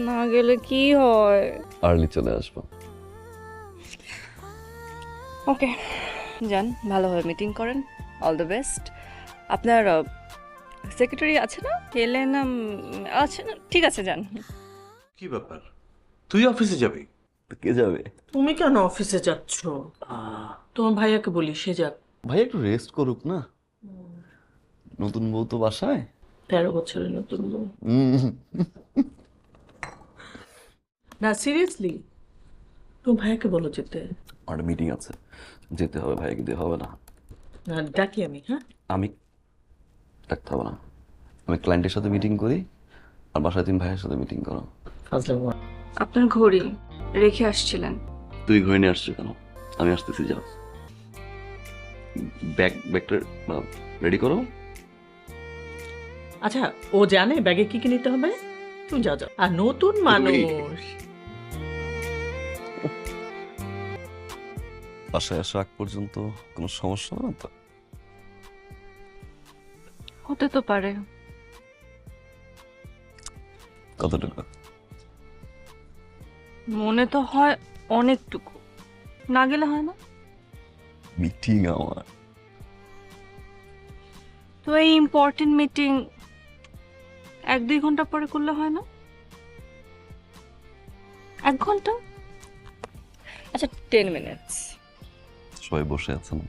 না গেলে কি হয়? আর্লি চলে আসবো। ওকে, যান, ভালোভাবে মিটিং করেন। All the best. আপনার সেক্রেটারি আছে না, হেলেনা? আছে না? ঠিক আছে, যান। কি ব্যাপার, তুই অফিসে যাবি? তো কে যাবে? তুমি কেন অফিসে যাচ্ছ? তোমার ভাইয়াকে বলি সে যাক। ভাই একটু রেস্ট করুক না, নতুন বউ তো বাসায়। 13 বছরের নতুন বউ। উম, না সিরিয়াসলি, তোমার ভাইয়াকে বলো যেতে। আমার মিটিং আছে, যেতে হবে, ভাইকে দিয়ে হবে না। না ডাকি আমি, হ্যাঁ? আমি ডাকতে হবে না, আমি ক্লায়েন্টের সাথে মিটিং করি, আর বাসায় তুমি ভাইয়ের সাথে মিটিং করো। ফাজলামো। আপনার ঘড়ি রেখে আসছিলেন। তুই ঘরে নিয়ে আসছো কেন? আমি আসতেছি, যাও। ব্যাগটা রেডি করো। আচ্ছা, ও জানে ব্যাগে কি কি নিতে হবে? তুমি যাও যাও। আর নতুন মানুষ। বাসায় আসা আগ পর্যন্ত কোনো সমস্যা হবে না তো? হতে তো পারে। কতটুকু? মনে তো হয় অনেকটুকু। না গেলে হয় না? মিটিং আমার। তো এই ইম্পর্টেন্ট মিটিং 1-2 ঘন্টা পরে করলে হয় না? 1 ঘন্টা? আচ্ছা, 10 মিনিটস। সবাই বসে আছেন।